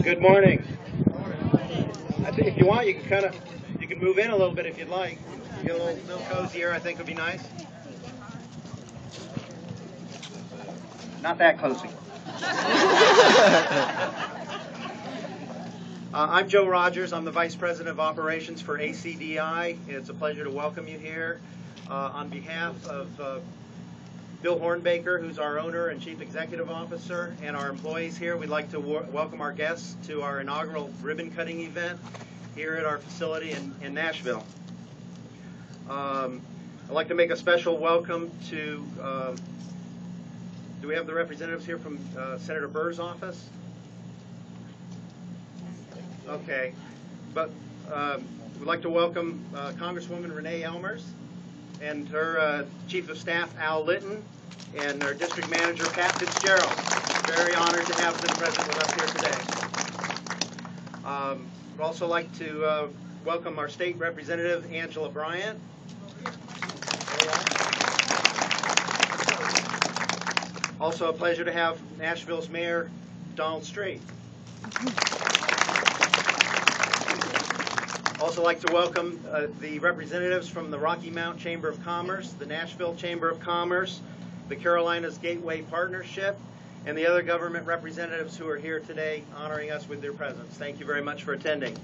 Good morning. I think if you want, you can move in a little bit if you'd like. Get a little cozier. I think would be nice. Not that cozy. I'm Joe Rogers. I'm the Vice President of Operations for ACDI. It's a pleasure to welcome you here. On behalf of Bill Hornbaker, who's our owner and Chief Executive Officer, and our employees here, we'd like to welcome our guests to our inaugural ribbon cutting event here at our facility in Nashville. I'd like to make a special welcome to, do we have the representatives here from Senator Burr's office? Okay, but we'd like to welcome Congresswoman Renee Elmers and her Chief of Staff Al Litton and our District Manager Pat Fitzgerald. Very honored to have them present with us here today. We'd also like to welcome our State Representative Angela Bryant. Also a pleasure to have Nashville's Mayor Donald Street. Also like to welcome the representatives from the Rocky Mount Chamber of Commerce, the Nashville Chamber of Commerce, the Carolinas Gateway Partnership, and the other government representatives who are here today honoring us with their presence. Thank you very much for attending.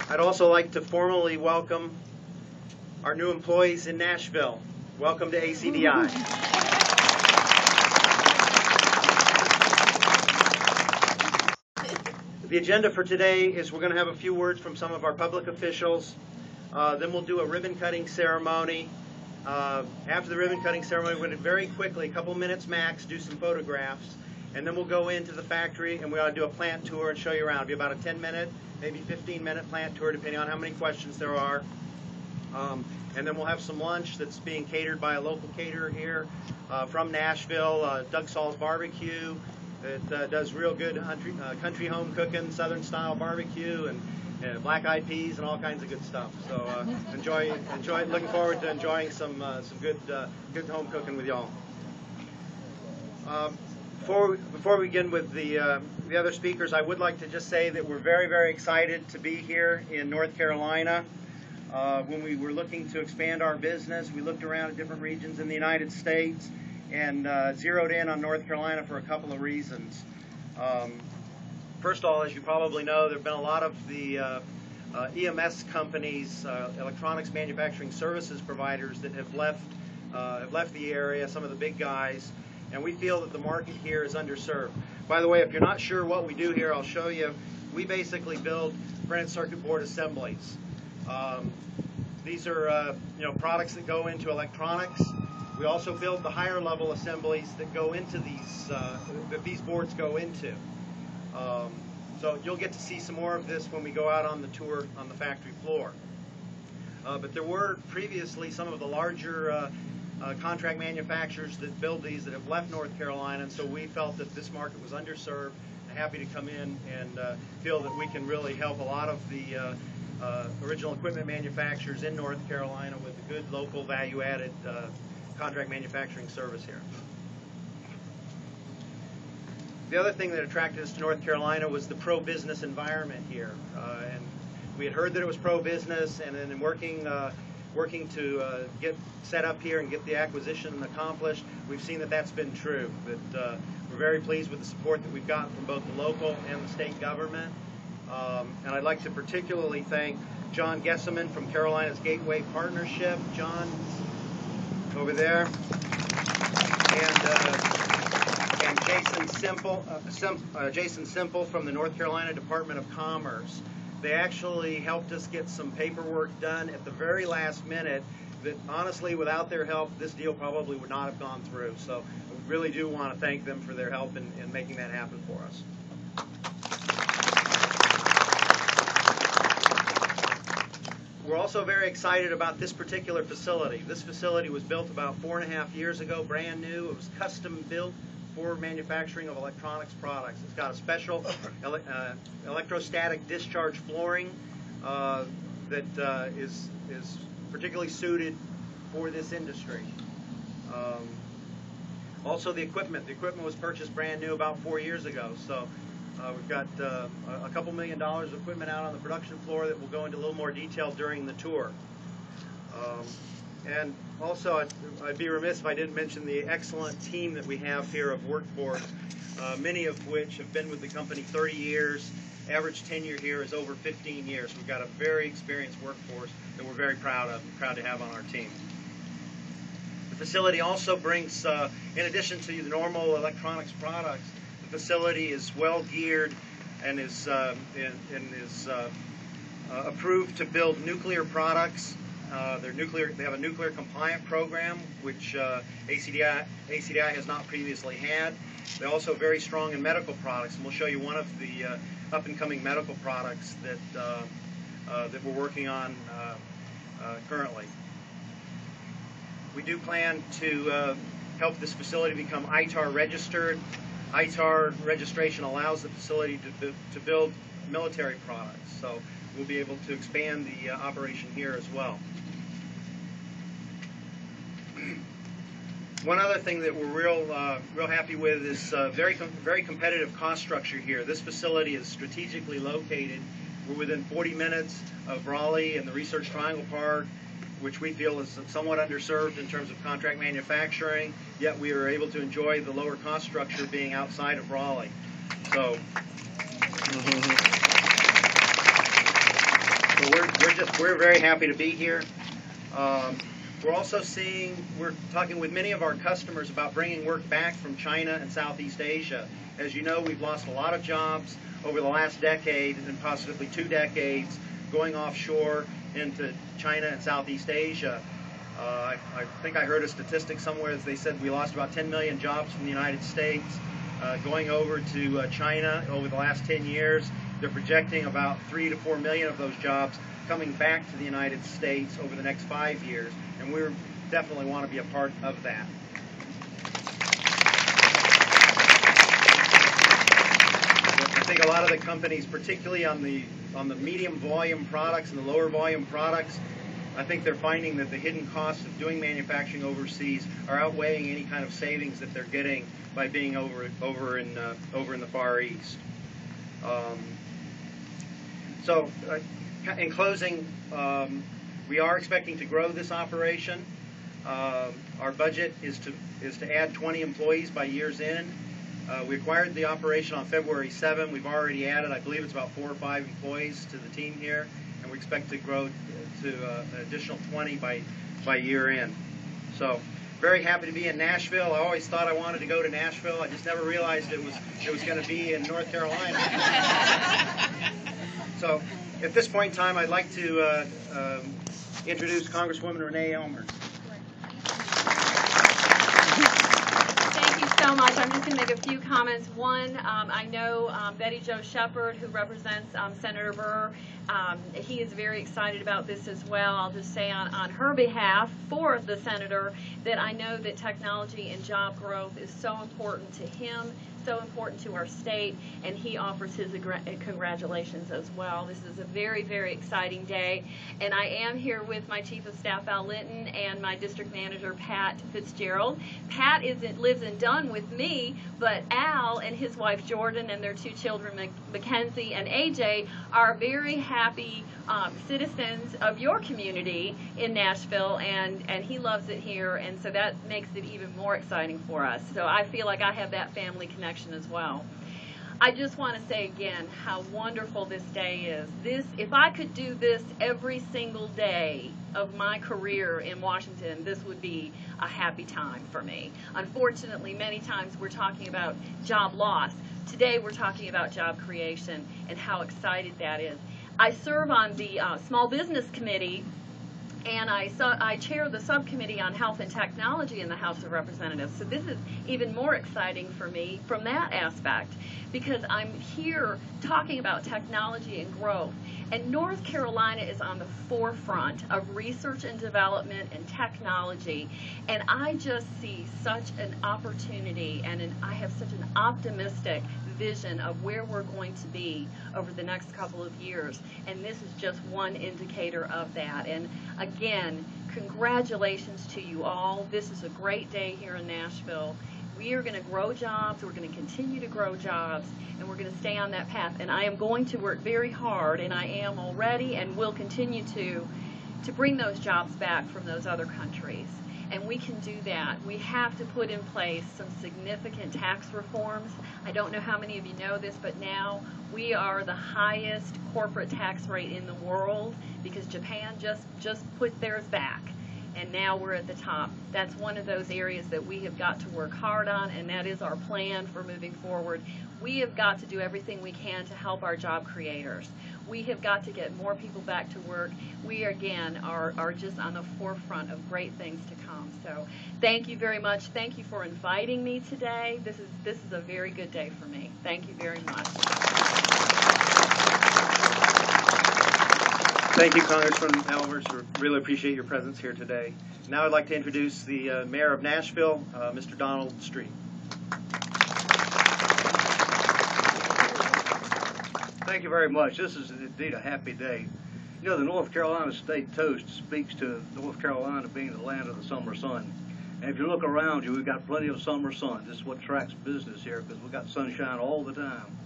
I'd also like to formally welcome our new employees in Nashville. Welcome to ACDI. The agenda for today is we're going to have a few words from some of our public officials. Then we'll do a ribbon cutting ceremony. After the ribbon cutting ceremony, we're going to very quickly, a couple minutes max, do some photographs. And then we'll go into the factory and we'll do a plant tour and show you around. It'll be about a 10-minute, maybe 15-minute plant tour, depending on how many questions there are. And then we'll have some lunch that's being catered by a local caterer here from Nashville, Doug Saul's Barbecue. It does real good country home cooking, Southern style barbecue, and black eyed peas and all kinds of good stuff. So enjoy. Looking forward to enjoying some good home cooking with y'all. Before we begin with the other speakers, I would like to just say that we're very excited to be here in North Carolina. When we were looking to expand our business, we looked around at different regions in the United States and zeroed in on North Carolina for a couple of reasons. First of all, as you probably know, there have been a lot of the EMS companies, electronics manufacturing services providers that have left the area, some of the big guys, and we feel that the market here is underserved. By the way, if you're not sure what we do here, I'll show you. We basically build printed circuit board assemblies. These are products that go into electronics. We also build the higher level assemblies that go into that these boards go into. So you'll get to see some more of this when we go out on the tour on the factory floor. But there were previously some of the larger contract manufacturers that build these that have left North Carolina, and so we felt that this market was underserved. Happy to come in and feel that we can really help a lot of the original equipment manufacturers in North Carolina with a good local value-added contract manufacturing service here. The other thing that attracted us to North Carolina was the pro-business environment here. And we had heard that it was pro-business, and then in working to get set up here and get the acquisition accomplished, we've seen that that's been true. That we're very pleased with the support that we've gotten from both the local and the state government. And I'd like to particularly thank John Gesseman from Carolinas Gateway Partnership. John, over there, and Jason Simple from the North Carolina Department of Commerce. They actually helped us get some paperwork done at the very last minute that honestly, without their help, this deal probably would not have gone through. So we really do want to thank them for their help in making that happen for us. We're also very excited about this particular facility. This facility was built about 4.5 years ago, brand new. It was custom built for manufacturing of electronics products. It's got a special electrostatic discharge flooring that is particularly suited for this industry. Also the equipment. The equipment was purchased brand new about 4 years ago. So we've got a couple $1 million of equipment out on the production floor that will go into a little more detail during the tour. And also, I'd be remiss if I didn't mention the excellent team that we have here of workforce, many of which have been with the company 30 years. Average tenure here is over 15 years. We've got a very experienced workforce that we're very proud to have on our team. The facility also brings, in addition to the normal electronics products, the facility is well geared and is approved to build nuclear products. They have a nuclear compliant program, which ACDI has not previously had. They're also very strong in medical products, and we'll show you one of the up-and-coming medical products that we're working on currently. We do plan to help this facility become ITAR registered. ITAR registration allows the facility to build military products, so we'll be able to expand the operation here as well. One other thing that we're real happy with is very competitive cost structure here. This facility is strategically located. We're within 40 minutes of Raleigh and the Research Triangle Park, which we feel is somewhat underserved in terms of contract manufacturing, yet we are able to enjoy the lower cost structure being outside of Raleigh. So, we're very happy to be here. We're talking with many of our customers about bringing work back from China and Southeast Asia. As you know, we've lost a lot of jobs over the last decade and possibly 2 decades going offshore into China and Southeast Asia. I think I heard a statistic somewhere as they said we lost about 10 million jobs from the United States going over to China over the last 10 years. They're projecting about 3 to 4 million of those jobs coming back to the United States over the next 5 years, and we definitely want to be a part of that. I think a lot of the companies, particularly on the medium volume products and the lower volume products, I think they're finding that the hidden costs of doing manufacturing overseas are outweighing any kind of savings that they're getting by being over in the Far East. So, in closing, we are expecting to grow this operation. Our budget is to add 20 employees by year's end. We acquired the operation on February 7. We've already added, I believe it's about 4 or 5 employees to the team here, and we expect to grow to an additional 20 by year end. So, very happy to be in Nashville. I always thought I wanted to go to Nashville. I just never realized it was going to be in North Carolina. So, at this point in time, I'd like to introduce Congresswoman Renee Elmer. Thank you so much. I'm just going to make a few comments. One, I know Betty Jo Shepherd, who represents Senator Burr, he is very excited about this as well. I'll just say on her behalf for the senator that I know that technology and job growth is so important to him, so important to our state, and he offers his congratulations as well. This is a very, very exciting day, and I am here with my Chief of Staff, Al Linton, and my District Manager, Pat Fitzgerald. Pat lives in Dunn with me, but Al and his wife, Jordan, and their 2 children, Mackenzie and AJ, are very happy citizens of your community in Nashville, and he loves it here, and so that makes it even more exciting for us. So I feel like I have that family connection as well. I just want to say again how wonderful this day is. If I could do this every single day of my career in Washington, this would be a happy time for me. Unfortunately, many times we're talking about job loss. Today we're talking about job creation and how excited that is. I serve on the Small Business Committee, and I chair the subcommittee on health and technology in the House of Representatives. So this is even more exciting for me from that aspect, because I'm here talking about technology and growth. And North Carolina is on the forefront of research and development and technology. And I just see such an opportunity, and I have such an optimistic vision of where we're going to be over the next couple of years, and this is just one indicator of that. And again, congratulations to you all. This is a great day here in Nashville. We are going to grow jobs, we're going to continue to grow jobs, and we're going to stay on that path. And I am going to work very hard, and I am already and will continue to bring those jobs back from those other countries. And we can do that. We have to put in place some significant tax reforms. I don't know how many of you know this, but now we are the highest corporate tax rate in the world because Japan just put theirs back. And now we're at the top. That's one of those areas that we have got to work hard on, and that is our plan for moving forward. We have got to do everything we can to help our job creators. We have got to get more people back to work. We, again, are just on the forefront of great things to come. So thank you very much. Thank you for inviting me today. This is a very good day for me. Thank you very much. Thank you, Congressman Albers. We really appreciate your presence here today. Now I'd like to introduce the Mayor of Nashville, Mr. Donald Street. Thank you very much. This is indeed a happy day. You know, the North Carolina State Toast speaks to North Carolina being the land of the summer sun. And if you look around you, we've got plenty of summer sun. This is what attracts business here because we've got sunshine all the time.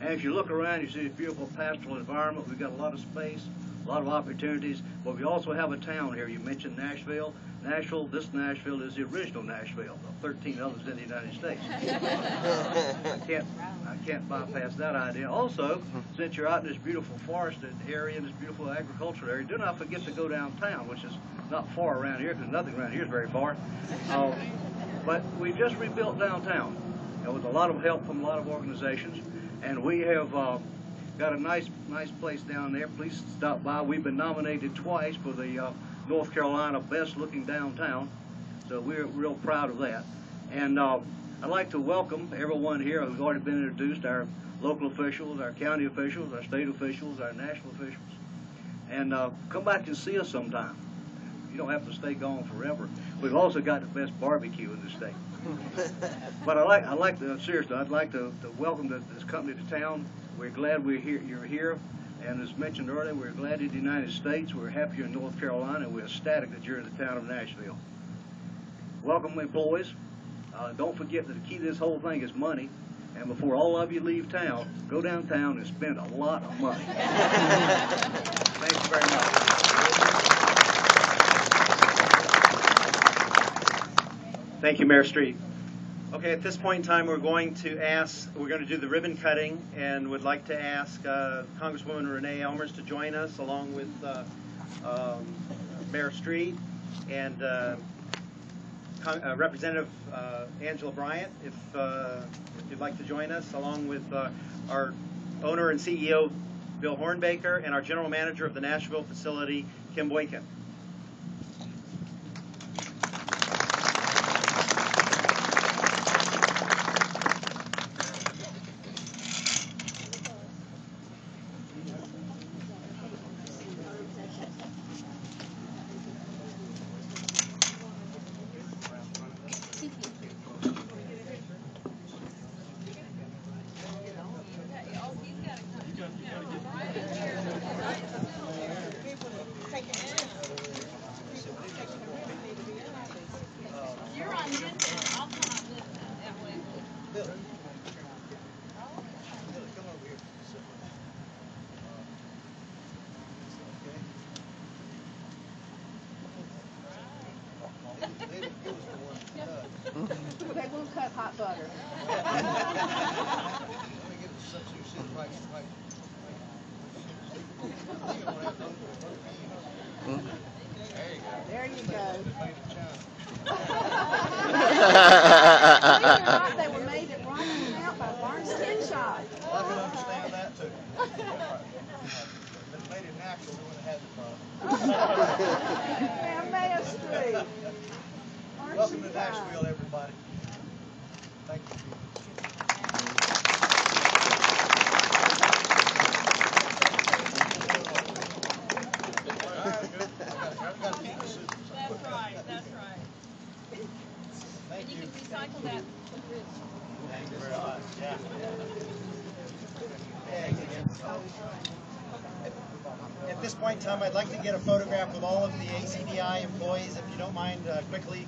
And if you look around, you see a beautiful pastoral environment. We've got a lot of space, a lot of opportunities, but we also have a town here. You mentioned Nashville. This Nashville is the original Nashville, of 13 others in the United States. I can't bypass that idea. Also, since you're out in this beautiful forested area, in this beautiful agricultural area, do not forget to go downtown, which is not far around here, because nothing around here is very far. But we just rebuilt downtown with a lot of help from a lot of organizations, and we have got a nice place down there. Please stop by. We've been nominated twice for the North Carolina Best Looking Downtown, so we're real proud of that. And I'd like to welcome everyone here who's already been introduced, our local officials, our county officials, our state officials, our national officials. And come back and see us sometime. You don't have to stay gone forever. We've also got the best barbecue in the state. But I'd like to welcome this company to town. We're glad you're here. And as mentioned earlier, we're glad you're in the United States. We're happy you're in North Carolina, and we're ecstatic that you're in the town of Nashville. Welcome, employees. Don't forget that the key to this whole thing is money. And before all of you leave town, go downtown and spend a lot of money. Thank you very much. Thank you, Mayor Street. Okay, at this point in time, we're going to do the ribbon cutting, and would like to ask Congresswoman Renee Elmers to join us, along with Mayor Street and Representative Angela Bryant, if you'd like to join us, along with our owner and CEO, Bill Hornbaker, and our General Manager of the Nashville facility, Kim Boykin. They won't cut hot butter. There you go. Believe it or not, they were made at Rocky Mount by Barnes Skin Shop. I can understand that too. If it made it natural, we wouldn't have had the problem. Now, Mayor Street. Welcome to Nashville, everybody. Thank you. That's right, that's right. Thank you. And you can recycle that. Thank you very much. Yeah. At this point in time, I'd like to get a photograph with all of the ACDI employees, if you don't mind quickly